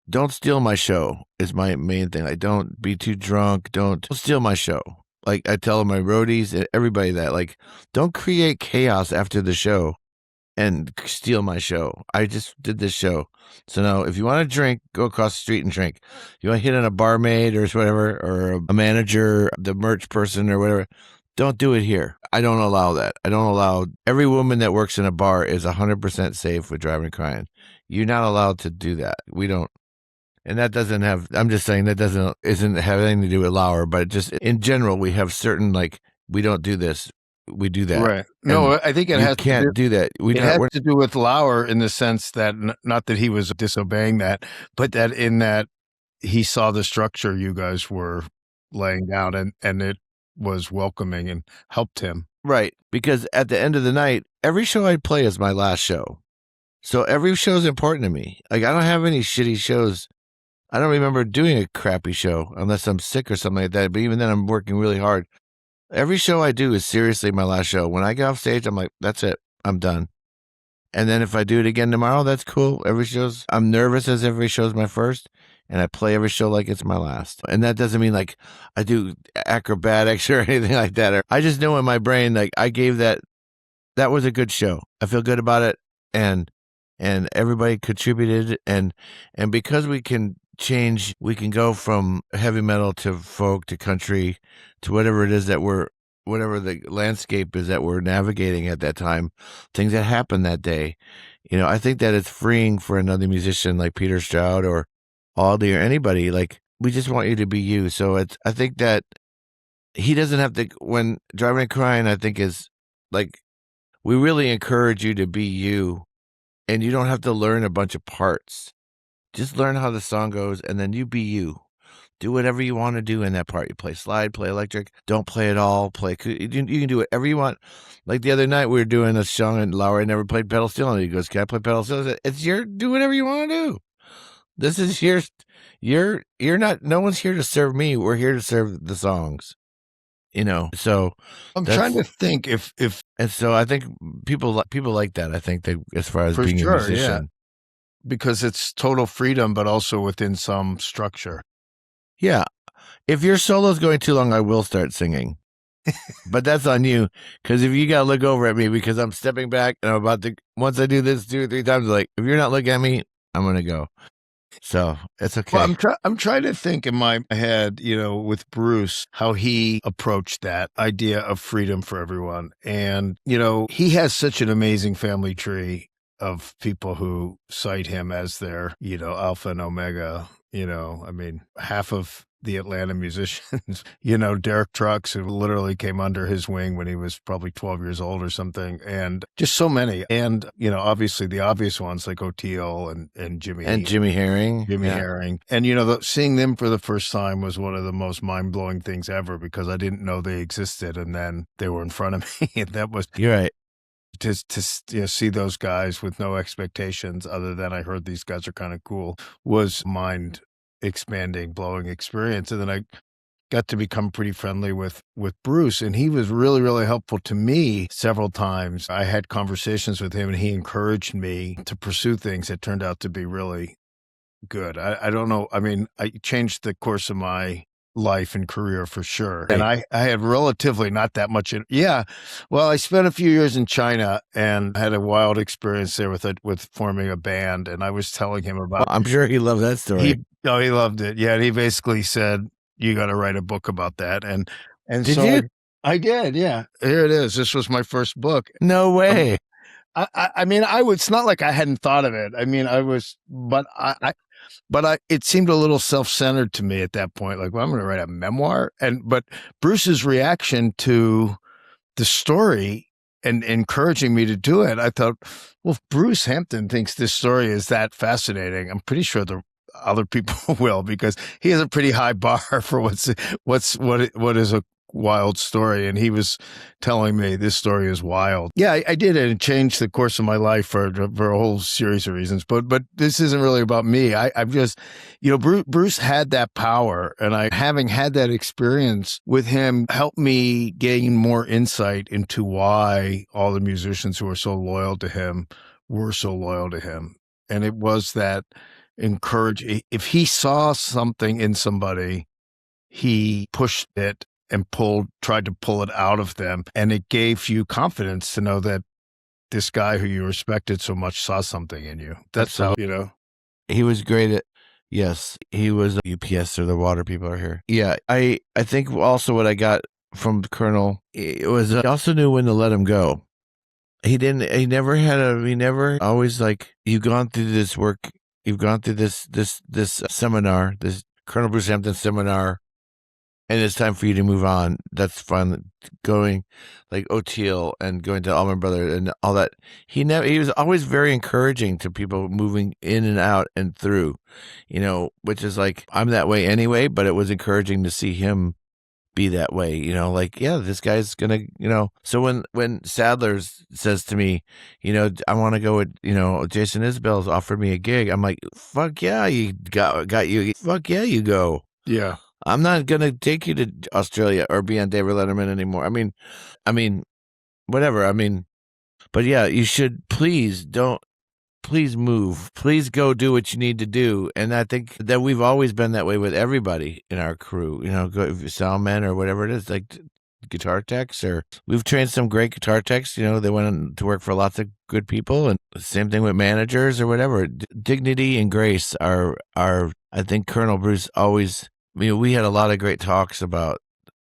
don't steal my show is my main thing. Like, don't be too drunk. Don't steal my show. Like, I tell my roadies and everybody that, like, don't create chaos after the show and steal my show. I just did this show. So now, if you want to drink, go across the street and drink. You want to hit on a barmaid or whatever, or a manager, the merch person or whatever, don't do it here. I don't allow that. I don't allow. Every woman that works in a bar is 100% safe with Drivin and Cryin. You're not allowed to do that. We don't. And that doesn't have, I'm just saying that isn't have anything to do with Lauer, but just in general, we have certain, like, we don't do this. We do that. Right. No, I think it can't do that. It has to do with Lauer in the sense that, not that he was disobeying that, but that in that he saw the structure you guys were laying down, and it was welcoming and helped him. Right. Because at the end of the night, every show I play is my last show. So every show is important to me. Like, I don't have any shitty shows. I don't remember doing a crappy show unless I'm sick or something like that. But even then, I'm working really hard. Every show I do is seriously my last show. When I get off stage, I'm like, that's it. I'm done. And then if I do it again tomorrow, that's cool. I'm nervous as every show's my first, and I play every show like it's my last. And that doesn't mean like I do acrobatics or anything like that. I just know in my brain, like, I gave that was a good show. I feel good about it. And everybody contributed. And because we can change, we can go from heavy metal to folk to country to whatever it is whatever the landscape is that we're navigating at that time, things that happen that day. I think that it's freeing for another musician like Peter Stroud or Aldi or anybody. Like, we just want you to be you. So I think that he doesn't have to, when Drivin and Cryin, I think, is like, we really encourage you to be you, and you don't have to learn a bunch of parts. Just learn how the song goes, and then you be you. Do whatever you want to do in that part. You play slide, play electric, don't play it all. You can do whatever you want. Like the other night, we were doing a song, and Lauer never played pedal steel, and he goes, "Can I play pedal steel?" I said, "It's do whatever you want to do. This is you're not. No one's here to serve me. We're here to serve the songs." So I'm trying to think if and so I think people like that. I think that as far as being sure, a musician. Yeah. Because it's total freedom, but also within some structure. Yeah. If your solo's going too long, I will start singing. But that's on you. Because if you got to look over at me because I'm stepping back and I'm about to, once I do this 2 or 3 times, like, if you're not looking at me, I'm going to go. So it's okay. Well, I'm trying to think in my head, with Bruce, how he approached that idea of freedom for everyone. And, he has such an amazing family tree of people who cite him as their, alpha and omega. Half of the Atlanta musicians, Derek Trucks, who literally came under his wing when he was probably 12 years old or something, and just so many. And, obviously the obvious ones like O'Teal and Jimmy. And Jimmy Herring. Herring. And, seeing them for the first time was one of the most mind-blowing things ever, because I didn't know they existed, and then they were in front of me. And that was... You're right. To see those guys with no expectations other than I heard these guys are kind of cool was mind-expanding, blowing experience. And then I got to become pretty friendly with Bruce, and he was really, really helpful to me several times. I had conversations with him, and he encouraged me to pursue things that turned out to be really good. I don't know. I changed the course of my life and career for sure. And I had relatively not that much. Well, I spent a few years in China and had a wild experience there with forming a band. And I was telling him about... Well, I'm sure he loved that story. He loved it. Yeah. And he basically said, you got to write a book about that. And did so you? I did. Yeah. Here it is. This was my first book. No way. It's not like I hadn't thought of it. But it seemed a little self-centered to me at that point. Like, well, I'm going to write a memoir. But Bruce's reaction to the story and encouraging me to do it, I thought, well, if Bruce Hampton thinks this story is that fascinating, I'm pretty sure other people will, because he has a pretty high bar for what is a wild story. And he was telling me this story is wild. Yeah, I did it. It changed the course of my life for a whole series of reasons. But this isn't really about me. I've just, Bruce had that power, and having had that experience with him, helped me gain more insight into why all the musicians who were so loyal to him were so loyal to him. And it was that if he saw something in somebody, he pushed it and tried to pull it out of them. And it gave you confidence to know that this guy who you respected so much saw something in you. That's how, He was great at, yes, he was UPS, or the water people are here. Yeah, I think also what I got from Colonel, it was, he also knew when to let him go. He never always, like, you've gone through this work, you've gone through this seminar, this Colonel Bruce Hampton seminar, and it's time for you to move on. That's fun. Going like O'Teal and going to Allman Brothers and all that. He was always very encouraging to people moving in and out and through, which is like, I'm that way anyway, but it was encouraging to see him be that way, like, yeah, this guy's gonna, so when Sadler says to me, I want to go with, Jason Isbell's offered me a gig, I'm like, fuck yeah, you got you, fuck yeah, you go. Yeah. I'm not gonna take you to Australia or be on David Letterman anymore. I mean, whatever. But yeah, you should please move. Please go do what you need to do. And I think that we've always been that way with everybody in our crew. Sound men or whatever it is, like guitar techs, or we've trained some great guitar techs. They went on to work for lots of good people, and same thing with managers or whatever. Dignity and grace are. I think Colonel Bruce always. We had a lot of great talks about,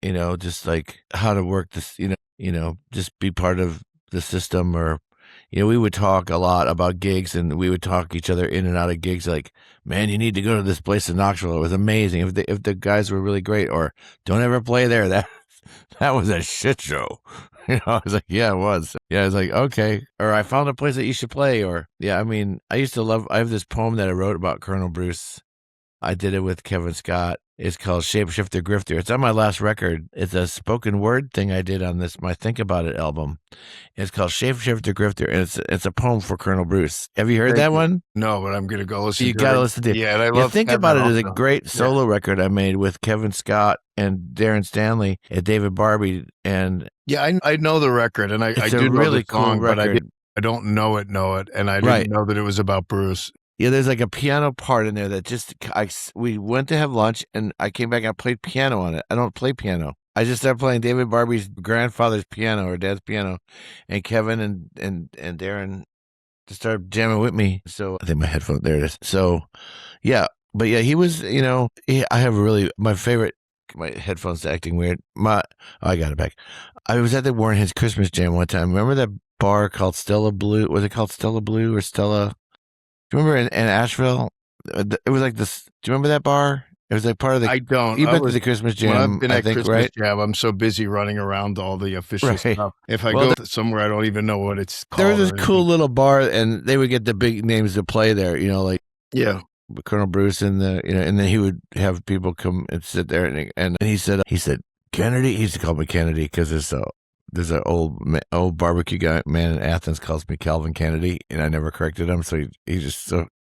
just like how to work this, just be part of the system, or, we would talk a lot about gigs, and we would talk each other in and out of gigs. Like, man, you need to go to this place in Knoxville. It was amazing. If the guys were really great, or don't ever play there. That was a shit show. I was like, yeah, it was. Yeah, I was like, okay. Or I found a place that you should play. Or yeah, I have this poem that I wrote about Colonel Bruce. I did it with Kevin Scott. It's called Shapeshifter Grifter. It's on my last record. It's a spoken word thing I did on my Think About It album. It's called Shapeshifter Grifter, and it's a poem for Colonel Bruce. Have you heard that one? No, but I'm going to go listen to it. You got to listen to it. Yeah, and I love Think About It is a great solo record I made with Kevin Scott and Darren Stanley and David Barbie. And yeah, I know the record, and I do really know the song, cool record. But I don't know it, and I didn't know that it was about Bruce. Yeah, there's like a piano part in there that we went to have lunch, and I came back and I played piano on it. I don't play piano. I just started playing David Barbie's grandfather's piano or dad's piano, and Kevin and Darren just started jamming with me. So I think my headphone, there it is. So yeah, but yeah, he was, I have my headphones acting weird. I got it back. I was at the Warren Hits Christmas Jam one time. Remember that bar called Stella Blue? Was it called Stella Blue or Stella? Do you remember in Asheville? It was like this. Do you remember that bar? It was like part of the. I don't. You've been to the Christmas Jam, I've been at Christmas Jam, I'm so busy running around all the official stuff. If I go somewhere, I don't even know what it's called. There was this cool little bar, and they would get the big names to play there. Like Colonel Bruce, and and then he would have people come and sit there, and he said Kennedy. He used to call me Kennedy because there's an old barbecue guy man in Athens calls me Calvin Kennedy, and I never corrected him. So he just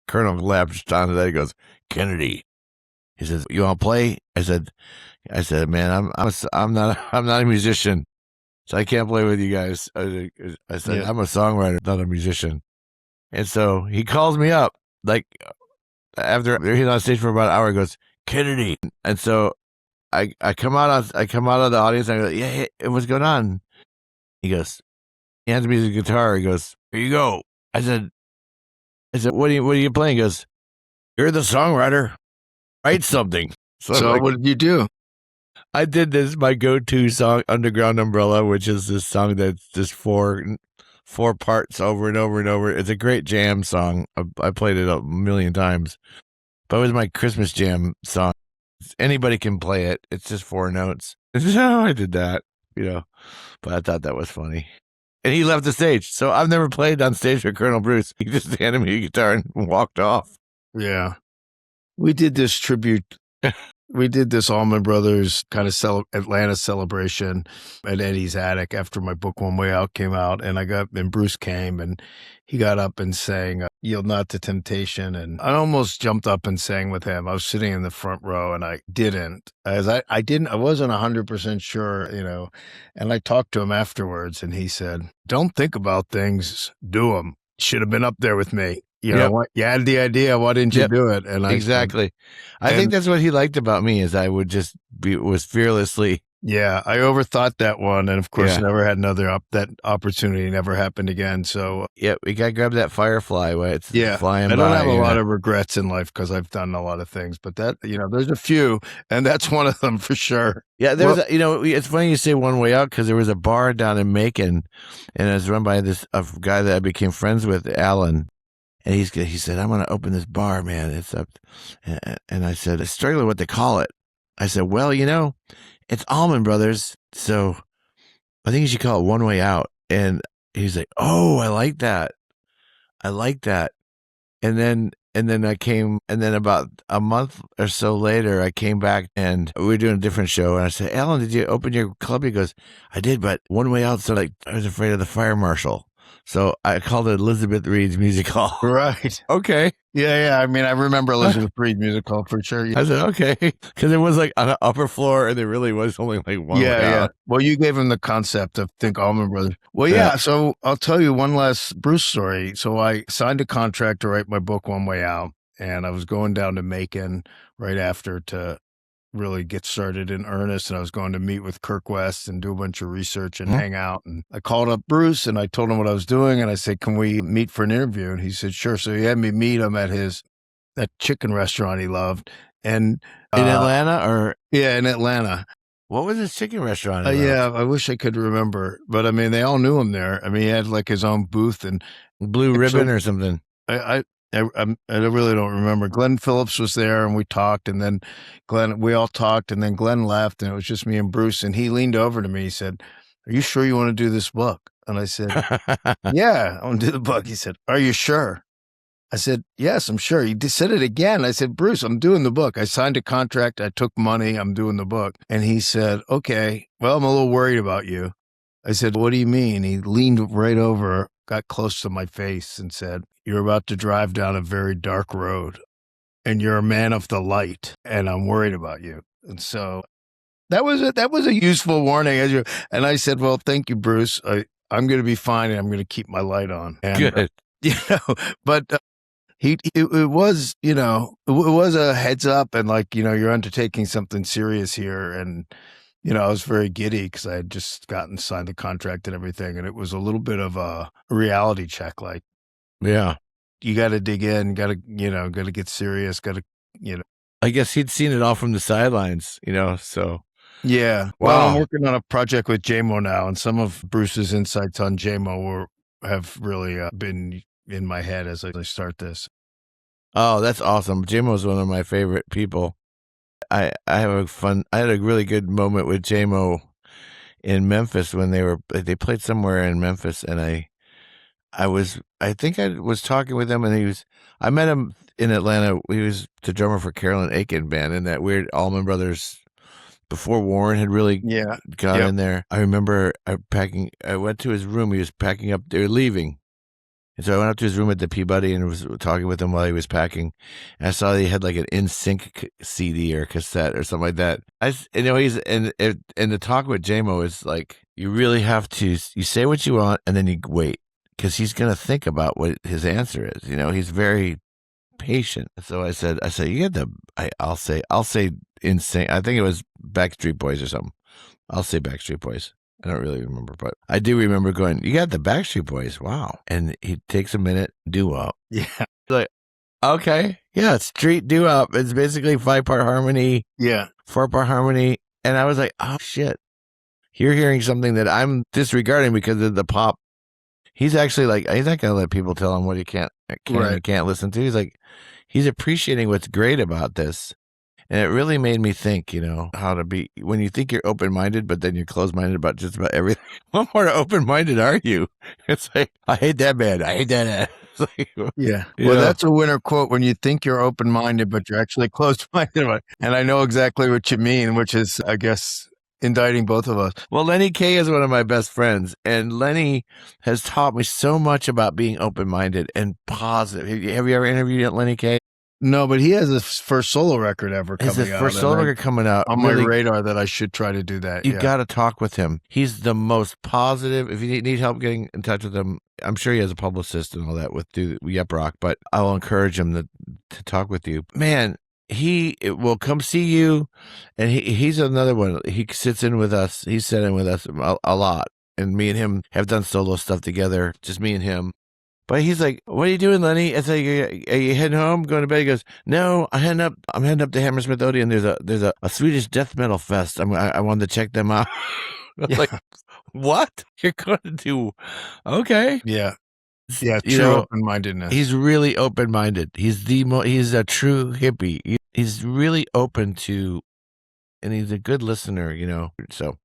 Colonel latched onto that. He goes, Kennedy. He says, "You want to play?" I said, "Man, I'm not a musician, so I can't play with you guys." I said, "I'm a songwriter, not a musician." And so he calls me up, like after he's on stage for about an hour. He goes, Kennedy, and so. I come out of the audience and I go, yeah, hey, what's going on? He goes, he hands me his guitar. He goes, here you go. I said, what are you playing? He goes, you're the songwriter. Write something. So what did you do? I did my go-to song, Underground Umbrella, which is this song that's just four parts over and over and over. It's a great jam song. I played it a million times, but it was my Christmas jam song. Anybody can play it. It's just 4 notes. So I did that, but I thought that was funny. And he left the stage. So I've never played on stage with Colonel Bruce. He just handed me a guitar and walked off. Yeah. We did this tribute. We did this Allman Brothers kind of Atlanta celebration at Eddie's attic after my book One Way Out came out, and Bruce came and he got up and sang "Yield Not to Temptation," and I almost jumped up and sang with him. I was sitting in the front row and I didn't, as I wasn't 100% sure, and I talked to him afterwards and he said, "Don't think about things, do them. Should have been up there with me." You had the idea. Why didn't you do it? And exactly. I think that's what he liked about me is I would just was fearlessly. Yeah, I overthought that one, and of course, never had that opportunity. Never happened again. So we got to grab that firefly while it's flying by. I don't have a lot of regrets in life because I've done a lot of things, but that there's a few, and that's one of them for sure. Yeah, there's it's funny you say One Way Out because there was a bar down in Macon, and it was run by a guy that I became friends with, Alan. And he said, "I'm going to open this bar, man. It's up." And I said, "I'm struggling what to call it." I said, "Well, it's Allman Brothers, so I think you should call it One Way Out." And he's like, "Oh, I like that. I like that." And then about a month or so later, I came back and we were doing a different show. And I said, "Alan, did you open your club?" He goes, "I did, but One Way Out, so like I was afraid of the fire marshal. So I called it Elizabeth Reed's Music Hall." Right. Okay. Yeah. I mean, I remember Elizabeth Reed Music Hall for sure. I said, okay. Because it was like on an upper floor and there really was only like one way out. Well, you gave him the concept of Think Allman Brothers. Well, yeah. So I'll tell you one last Bruce story. So I signed a contract to write my book One Way Out, and I was going down to Macon right after to really get started in earnest, and I was going to meet with Kirk West and do a bunch of research and hang out. And I called up Bruce and I told him what I was doing, and I said, "Can we meet for an interview?" And he said, "Sure." So he had me meet him at that chicken restaurant he loved, and in Atlanta, or in Atlanta. What was his chicken restaurant? I wish I could remember, but I mean, they all knew him there. I mean, he had like his own booth and Blue Ribbon or something. I really don't remember. Glenn Phillips was there and we talked, and then we all talked, and then Glenn left, and it was just me and Bruce, and he leaned over to me. He said, "Are you sure you want to do this book?" And I said, "Yeah, I want to do the book." He said, "Are you sure?" I said, "Yes, I'm sure." He said it again. I said, "Bruce, I'm doing the book. I signed a contract. I took money. I'm doing the book." And he said, "Okay, well, I'm a little worried about you." I said, "What do you mean?" He leaned right over, got close to my face and said, "You're about to drive down a very dark road, and you're a man of the light, and I'm worried about you." And so that was a useful warning. And I said, "Well, thank you, Bruce. I'm going to be fine, and I'm going to keep my light on." And, good. But it was a heads up, and like, you're undertaking something serious here. And, I was very giddy because I had just signed the contract and everything. And it was a little bit of a reality check. Like, yeah, you got to dig in, got to get serious, I guess he'd seen it all from the sidelines, so. Yeah. Wow. Well, I'm working on a project with JMO now, and some of Bruce's insights on JMO have really been in my head as I start this. Oh, that's awesome. JMO's one of my favorite people. I had a really good moment with JMO in Memphis when they played somewhere in Memphis, and I think I was talking with him, and I met him in Atlanta. He was the drummer for Carolyn Aiken band in that weird Allman Brothers before Warren had really got in there. I remember I went to his room. He was packing up. They were leaving. And so I went up to his room at the Peabody and was talking with him while he was packing. And I saw that he had like an NSYNC CD or cassette or something like that. And the talk with JMO is like, you really have to, you say what you want and then you wait, because he's going to think about what his answer is. He's very patient. So I said, I'll say NSYNC. I think it was Backstreet Boys or something. I'll say Backstreet Boys. I don't really remember, but I do remember going, "You got the Backstreet Boys. Wow." And he takes a minute, doo-wop. Yeah. Like, okay. Yeah, it's street doo-wop. It's basically 5-part harmony. Yeah. 4-part harmony. And I was like, oh, shit. You're hearing something that I'm disregarding because of the pop. He's actually like, he's not going to let people tell him what he can't listen to. He's like, he's appreciating what's great about this. And it really made me think, how to be, when you think you're open-minded, but then you're closed-minded about just about everything. What more open-minded are you? It's like, I hate that band. I hate that. Yeah. You Well, know? that's a winner quote when you think you're open minded, but you're actually closed minded. And I know exactly what you mean, which is, I guess, indicting both of us. Well, Lenny Kaye is one of my best friends, and Lenny has taught me so much about being open-minded and positive. Have you ever interviewed Lenny Kaye? No, but he has his first solo record ever His coming out. first solo record coming out. On Really, my radar that I should try to do that. you Yeah. got to talk with him. He's the most positive. If you need help getting in touch with him, I'm sure he has a publicist and all that with Yep Rock, but I'll encourage him to talk with you. Man, he will come see you, and he's another one. He sits in with us. He's sat in with us a lot, and me and him have done solo stuff together, just me and him. But he's like, "What are you doing, Lenny?" I say, "Are you heading home, going to bed?" He goes, "No, I'm heading up to Hammersmith Odeon. There's a Swedish death metal fest. I wanted to check them out." Yeah. Like, what? You're going to do? Okay. Yeah. Yeah. You True know, open mindedness. he's really open minded. He's he's a true hippie. He's really open to, and he's a good listener. So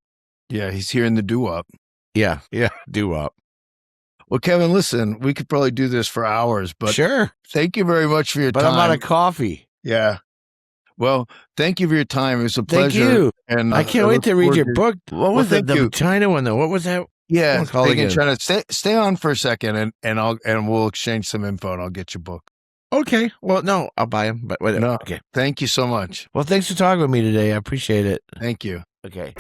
yeah, he's hearing the doo-wop. yeah, doo-wop. Well, Kevin, listen, we could probably do this for hours, but Sure. thank you very much for your But time. I'm out of coffee. Yeah. Well, thank you for your time. It was a Thank pleasure. you. And I can't wait to read your book. What was thank the you. China one though? What was that? Yeah, What's it called again? China. Stay on for a second, and we'll exchange some info, and I'll get your book. Okay. Well, no, I'll buy them. But whatever. No, Okay. thank you so much. Well, thanks for talking with me today. I appreciate it. Thank you. Okay.